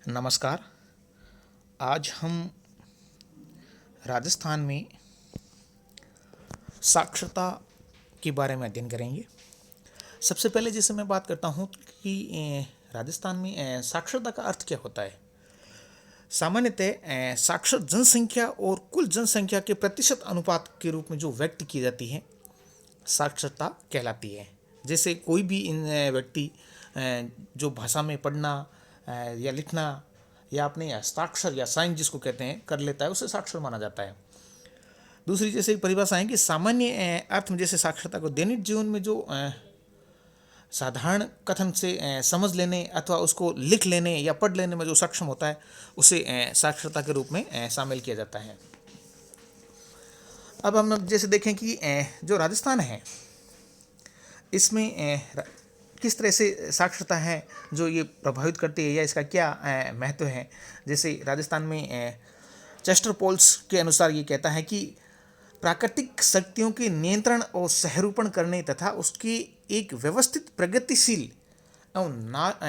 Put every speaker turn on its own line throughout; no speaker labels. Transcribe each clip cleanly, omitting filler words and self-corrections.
नमस्कार। आज हम राजस्थान में साक्षरता के बारे में अध्ययन करेंगे। सबसे पहले जैसे मैं बात करता हूँ कि राजस्थान में साक्षरता का अर्थ क्या होता है। सामान्यतः साक्षर जनसंख्या और कुल जनसंख्या के प्रतिशत अनुपात के रूप में जो व्यक्त की जाती है साक्षरता कहलाती है। जैसे कोई भी इन व्यक्ति जो भाषा में पढ़ना या लिखना या अपने हस्ताक्षर या साइन जिसको कहते हैं कर लेता है, उसे साक्षर माना जाता है। दूसरी जैसे परिभाषा है कि सामान्य अर्थ में जैसे साक्षरता को दैनिक जीवन में जो साधारण कथन से समझ लेने अथवा उसको लिख लेने या पढ़ लेने में जो सक्षम होता है उसे साक्षरता के रूप में शामिल किया जाता है। अब हम जैसे देखें कि जो राजस्थान है इसमें किस तरह से साक्षरता है जो ये प्रभावित करती है या इसका क्या महत्व है। जैसे राजस्थान में चेस्टर पोल्स के अनुसार ये कहता है कि प्राकृतिक शक्तियों के नियंत्रण और सहरूपण करने तथा उसकी एक व्यवस्थित प्रगतिशील एवं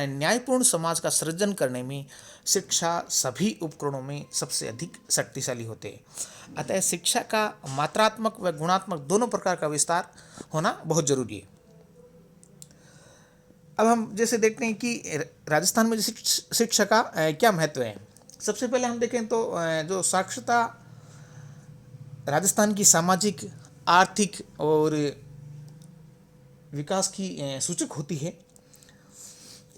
न्यायपूर्ण समाज का सृजन करने में शिक्षा सभी उपकरणों में सबसे अधिक शक्तिशाली होते हैं। अतः शिक्षा का मात्रात्मक व गुणात्मक दोनों प्रकार का विस्तार होना बहुत जरूरी है। अब हम जैसे देखते हैं कि राजस्थान में शिक्षा का क्या महत्व है। सबसे पहले हम देखें तो जो साक्षरता राजस्थान की सामाजिक, आर्थिक और विकास की सूचक होती है।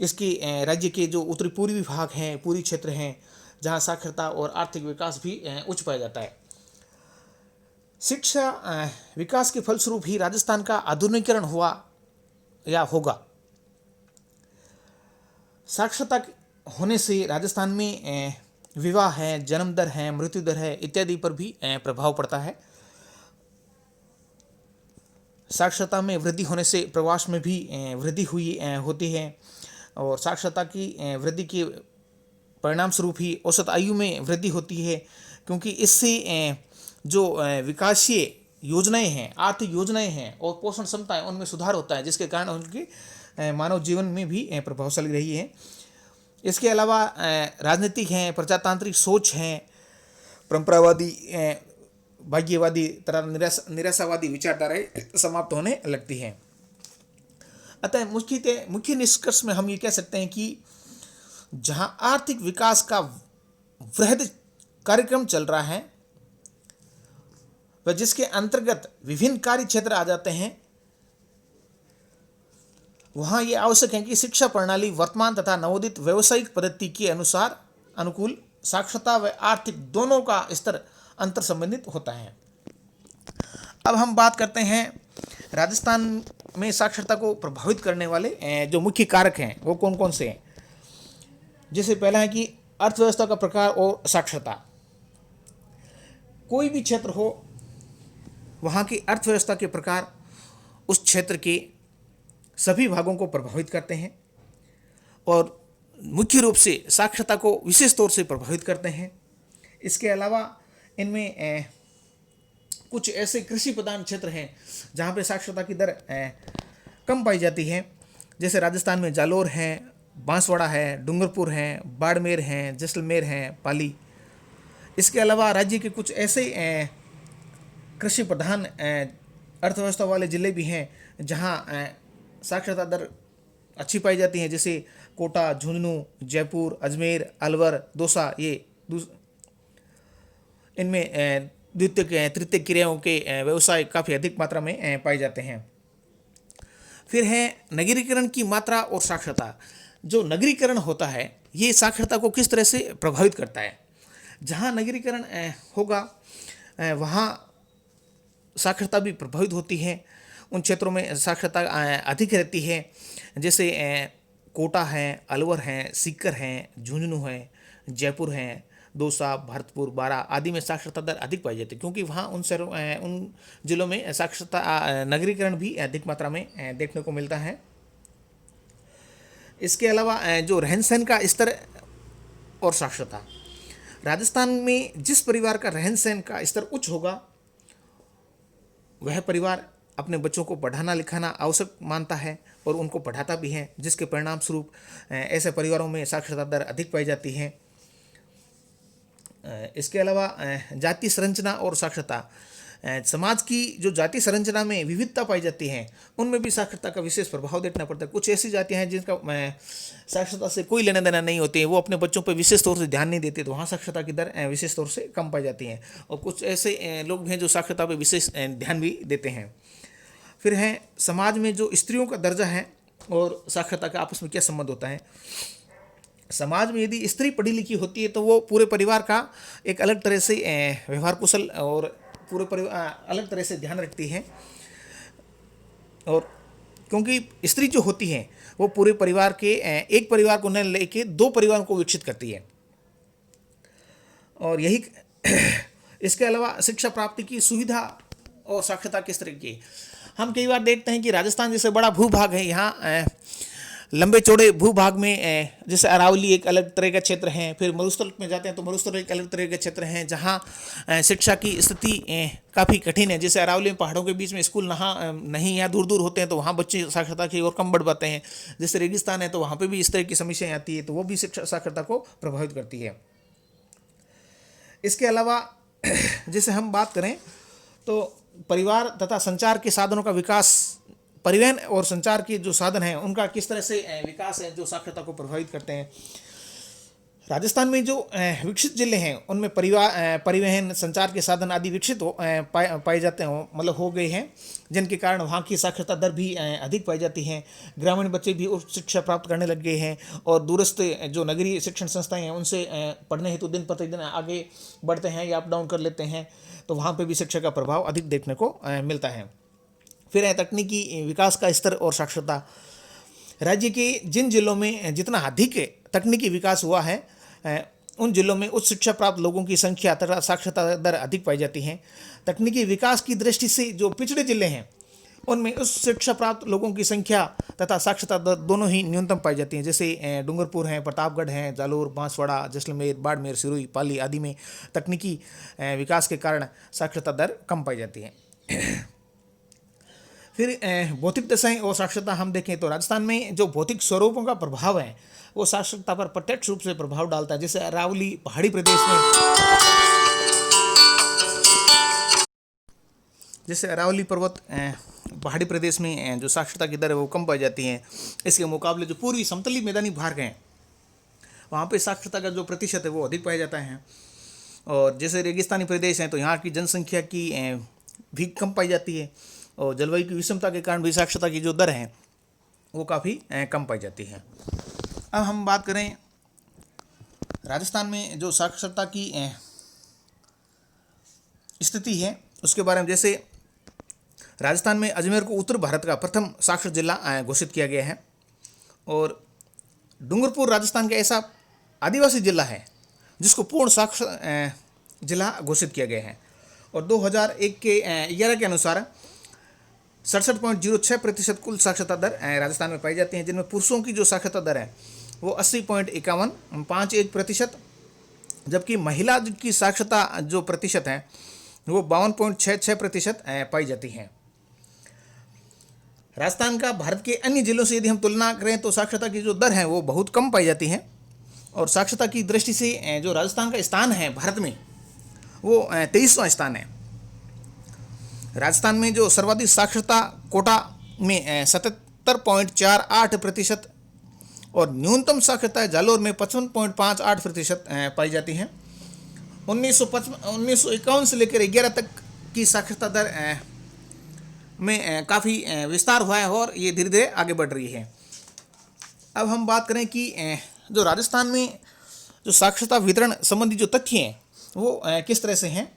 इसके राज्य के जो उत्तरी पूर्वी भाग हैं, पूर्वी क्षेत्र हैं, जहां साक्षरता और आर्थिक विकास भी उच्च पाया जाता है। शिक्षा विकास के फलस्वरूप ही राजस्थान का आधुनिकीकरण हुआ या होगा। साक्षरता होने से राजस्थान में विवाह है, जन्म दर है, मृत्यु दर है इत्यादि पर भी प्रभाव पड़ता है। साक्षरता में वृद्धि होने से प्रवास में भी वृद्धि होती है और साक्षरता की वृद्धि के परिणाम स्वरूप ही औसत आयु में वृद्धि होती है, क्योंकि इससे जो विकासीय योजनाएं हैं, आर्थिक योजनाएं हैं और पोषण क्षमता है उनमें सुधार होता है, जिसके कारण उनकी मानव जीवन में भी प्रभावशाली रही है। इसके अलावा राजनीतिक हैं, प्रजातांत्रिक सोच हैं, परंपरावादी, भाग्यवादी तथा निराशावादी विचारधाराएं समाप्त होने लगती हैं। अतः मुख्य निष्कर्ष में हम ये कह सकते हैं कि जहां आर्थिक विकास का वृहद कार्यक्रम चल रहा है व जिसके अंतर्गत विभिन्न कार्य क्षेत्र आ जाते हैं, वहाँ ये आवश्यक है कि शिक्षा प्रणाली वर्तमान तथा नवोदित व्यावसायिक पद्धति के अनुकूल साक्षरता व आर्थिक दोनों का स्तर अंतर संबंधित होता है। अब हम बात करते हैं राजस्थान में साक्षरता को प्रभावित करने वाले जो मुख्य कारक हैं वो कौन कौन से हैं। जैसे पहला है कि अर्थव्यवस्था का प्रकार और साक्षरता। कोई भी क्षेत्र हो, वहाँ की अर्थव्यवस्था के प्रकार उस क्षेत्र के सभी भागों को प्रभावित करते हैं और मुख्य रूप से साक्षरता को विशेष तौर से प्रभावित करते हैं। इसके अलावा इनमें कुछ ऐसे कृषि प्रधान क्षेत्र हैं जहाँ पे साक्षरता की दर कम पाई जाती है। जैसे राजस्थान में जालोर है, बांसवाड़ा है, डूंगरपुर है, बाड़मेर है, जैसलमेर है, पाली। इसके अलावा राज्य के कुछ ऐसे कृषि प्रधान अर्थव्यवस्था वाले जिले भी हैं जहाँ साक्षरता दर अच्छी पाई जाती है। जैसे कोटा, झुंझुनू, जयपुर, अजमेर, अलवर, दौसा, ये इनमें द्वितीय तृतीय क्रियाओं के व्यवसाय काफ़ी अधिक मात्रा में पाए जाते हैं। फिर है नगरीकरण की मात्रा और साक्षरता। जो नगरीकरण होता है ये साक्षरता को किस तरह से प्रभावित करता है। जहाँ नगरीकरण होगा वहाँ साक्षरता भी प्रभावित होती है। उन क्षेत्रों में साक्षरता अधिक रहती है। जैसे कोटा है, अलवर है, सीकर है, झुंझुनू है, जयपुर है, दौसा, भरतपुर, बारा आदि में साक्षरता दर अधिक पाई जाती है, क्योंकि वहाँ उन जिलों में साक्षरता नगरीकरण भी अधिक मात्रा में देखने को मिलता है। इसके अलावा जो रहन सहन का स्तर और साक्षरता। राजस्थान में जिस परिवार का रहन सहन का स्तर उच्च होगा वह परिवार अपने बच्चों को पढ़ाना लिखाना आवश्यक मानता है और उनको पढ़ाता भी है, जिसके परिणाम स्वरूप ऐसे परिवारों में साक्षरता दर अधिक पाई जाती है। इसके अलावा जाति संरचना और साक्षरता, समाज की जो जाति संरचना में विविधता पाई जाती है उनमें भी साक्षरता का विशेष प्रभाव देखना पड़ता है। कुछ ऐसी जातियां हैं जिनका साक्षरता से कोई लेना देना नहीं होती है, वो अपने बच्चों पर विशेष तौर से ध्यान नहीं देते, तो वहाँ साक्षरता की दर विशेष तौर से कम पाई जाती है। और कुछ ऐसे लोग हैं जो साक्षरता पर विशेष ध्यान भी देते हैं। फिर है समाज में जो स्त्रियों का दर्जा है और साक्षरता का आपस में क्या संबंध होता है। समाज में यदि स्त्री पढ़ी लिखी होती है तो वो पूरे परिवार का एक अलग तरह से व्यवहार कुशल और पूरे परिवार अलग तरह से ध्यान रखती है। और क्योंकि स्त्री जो होती है वो पूरे परिवार के एक परिवार को न लेके दो परिवारों को विकसित करती है। और यही इसके अलावा शिक्षा प्राप्ति की सुविधा और साक्षरता किस तरह की, हम कई बार देखते हैं कि राजस्थान जैसे बड़ा भूभाग है, यहाँ लंबे चौड़े भूभाग में जैसे अरावली एक अलग तरह का क्षेत्र है, फिर मरुस्थल में जाते हैं तो मरुस्थल एक अलग तरह के क्षेत्र हैं जहाँ शिक्षा की स्थिति काफ़ी कठिन है। जैसे अरावली में पहाड़ों के बीच में स्कूल नहीं या दूर दूर होते हैं तो वहाँ बच्चे साक्षरता की ओर कम बढ़ पाते हैं। जैसे रेगिस्तान है तो वहाँ पर भी इस तरह की समस्याएँ आती है, तो वो भी शिक्षा साक्षरता को प्रभावित करती है। इसके अलावा जैसे हम बात करें तो परिवार तथा संचार के साधनों का विकास, परिवहन और संचार के जो साधन हैं उनका किस तरह से विकास है जो साक्षरता को प्रभावित करते हैं। राजस्थान में जो विकसित जिले हैं उनमें परिवहन संचार के साधन आदि विकसित पाए जाते हैं, मतलब हो गए हैं, जिनके कारण वहाँ की साक्षरता दर भी अधिक पाई जाती है। ग्रामीण बच्चे भी उच्च शिक्षा प्राप्त करने लग गए हैं और दूरस्थ जो नगरीय शिक्षण संस्थाएं हैं उनसे पढ़ने हेतु दिन प्रतिदिन आगे बढ़ते हैं या अप डाउन कर लेते हैं, तो वहाँ पर भी शिक्षा का प्रभाव अधिक देखने को मिलता है। फिर है तकनीकी विकास का स्तर और साक्षरता। राज्य के जिन जिलों में जितना अधिक तकनीकी विकास हुआ है उन जिलों में उच्च शिक्षा प्राप्त लोगों की संख्या तथा साक्षरता दर अधिक पाई जाती है। तकनीकी विकास की दृष्टि से जो पिछड़े जिले हैं उनमें उच्च शिक्षा प्राप्त लोगों की संख्या तथा साक्षरता दर दोनों ही न्यूनतम पाई जाती हैं। जैसे डूंगरपुर हैं, प्रतापगढ़ हैं, जालोर, बांसवाड़ा, जैसलमेर, बाड़मेर, सिरोही, पाली आदि में तकनीकी विकास के कारण साक्षरता दर कम पाई जाती है। फिर भौतिक दशाएं और साक्षरता हम देखें तो राजस्थान में जो भौतिक स्वरूपों का प्रभाव है वो साक्षरता पर प्रत्यक्ष रूप से प्रभाव डालता है। जैसे अरावली पहाड़ी प्रदेश में, जैसे अरावली पर्वत पहाड़ी प्रदेश में जो साक्षरता की दर है वो कम पाई जाती है। इसके मुकाबले जो पूर्वी समतली मैदानी भाग हैं वहाँ पे साक्षरता का जो प्रतिशत है वो अधिक पाया जाता है। और जैसे रेगिस्तानी प्रदेश हैं तो यहाँ की जनसंख्या की भी कम पाई जाती है और जलवायु की विषमता के कारण भी साक्षरता की जो दर है वो काफ़ी कम पाई जाती है। अब हम बात करें राजस्थान में जो साक्षरता की स्थिति है उसके बारे में। जैसे राजस्थान में अजमेर को उत्तर भारत का प्रथम साक्षर जिला घोषित किया गया है और डूंगरपुर राजस्थान का ऐसा आदिवासी जिला है जिसको पूर्ण साक्षर जिला घोषित किया गया है। और 2001 के 11 के अनुसार 67.06% कुल साक्षरता दर राजस्थान में पाई जाती है, जिनमें पुरुषों की जो साक्षरता दर है वो 80.5151%, जबकि महिला की साक्षरता जो प्रतिशत है वो 52.66% पाई जाती है। राजस्थान का भारत के अन्य जिलों से यदि हम तुलना करें तो साक्षरता की जो दर है वो बहुत कम पाई जाती है। और साक्षरता की दृष्टि से जो राजस्थान का स्थान है भारत में वो 23वां स्थान है। राजस्थान में जो सर्वाधिक साक्षरता कोटा में 77.48% और न्यूनतम साक्षरता जालोर में 55.58% पाई जाती है। 1951 से लेकर 11 तक की साक्षरता दर में काफ़ी विस्तार हुआ है और ये धीरे धीरे आगे बढ़ रही है। अब हम बात करें कि जो राजस्थान में जो साक्षरता वितरण संबंधी जो तथ्य हैं वो किस तरह से हैं।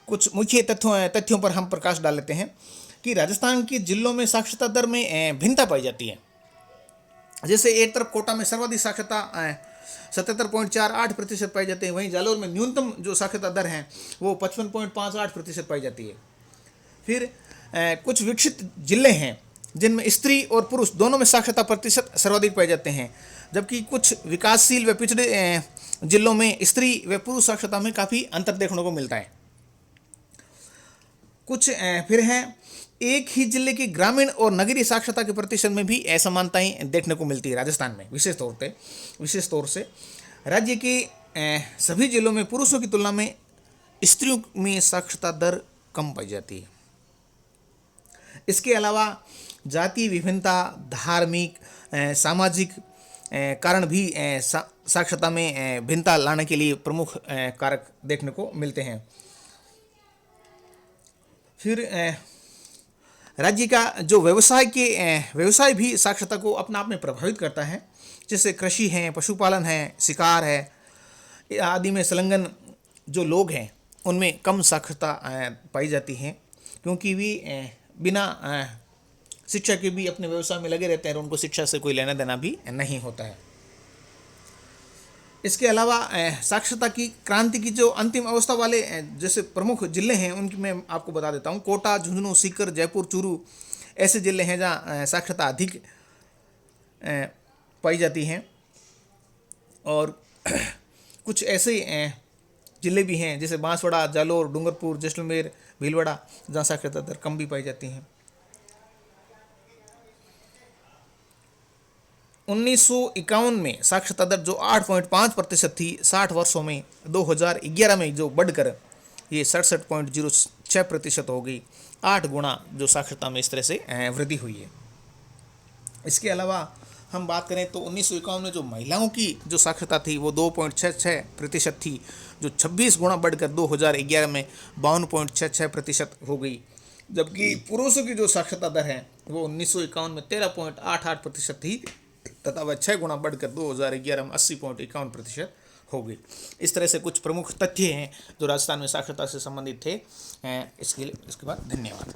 कुछ मुख्य तथ्यों पर हम प्रकाश डाल लेते हैं कि राजस्थान के जिलों में साक्षरता दर में भिन्नता पाई जाती है। जैसे एक तरफ कोटा में सर्वाधिक साक्षरता 77.48% पाई जाती है, वहीं जालोर में न्यूनतम जो साक्षरता दर है वो 55.58% पाई जाती है। फिर कुछ विकसित जिले हैं जिनमें स्त्री और पुरुष दोनों में साक्षरता प्रतिशत सर्वाधिक पाए जाते हैं, जबकि कुछ विकासशील व पिछड़े जिलों में स्त्री व पुरुष साक्षरता में काफ़ी अंतर देखने को मिलता है। कुछ फिर हैं एक ही जिले की ग्रामीण और नगरीय साक्षरता के प्रतिशत में भी असमानताएं देखने को मिलती है। राजस्थान में विशेष तौर से राज्य के सभी जिलों में पुरुषों की तुलना में स्त्रियों में साक्षरता दर कम पाई जाती है। इसके अलावा जातीय विभिन्नता, धार्मिक, सामाजिक कारण भी साक्षरता में भिन्नता लाने के लिए प्रमुख कारक देखने को मिलते हैं। फिर राज्य का जो व्यवसाय भी साक्षरता को अपने आप में प्रभावित करता है, जैसे कृषि है, पशुपालन है, शिकार है आदि में संलग्न जो लोग हैं उनमें कम साक्षरता पाई जाती है, क्योंकि वे बिना शिक्षा के भी अपने व्यवसाय में लगे रहते हैं और उनको शिक्षा से कोई लेना देना भी नहीं होता है। इसके अलावा साक्षरता की क्रांति की जो अंतिम अवस्था वाले जैसे प्रमुख जिले हैं उनकी मैं आपको बता देता हूँ। कोटा, झुंझुनू, सीकर, जयपुर, चूरू ऐसे जिले हैं जहाँ साक्षरता अधिक पाई जाती हैं, और कुछ ऐसे जिले भी हैं जैसे बांसवाड़ा, जालोर, डूंगरपुर, जैसलमेर, भीलवाड़ा जहाँ साक्षरता दर कम भी पाई जाती हैं। 1951 में साक्षरता दर जो 8.5% थी, 60 वर्षों में 2011 में जो बढ़कर ये 67.06% हो गई। 8 गुना जो साक्षरता में इस तरह से वृद्धि हुई है। इसके अलावा हम बात करें तो 1951 में जो महिलाओं की जो साक्षरता थी वो 2.66% थी, जो 26 गुना बढ़कर 2011 में 52.66% हो गई। जबकि पुरुषों की जो साक्षरता दर है वो 1951 में 13.88% थी तथा वह 6 गुना बढ़कर 2011 में 80.51% हो गई। इस तरह से कुछ प्रमुख तथ्य हैं जो राजस्थान में साक्षरता से संबंधित थे। इसके बाद धन्यवाद।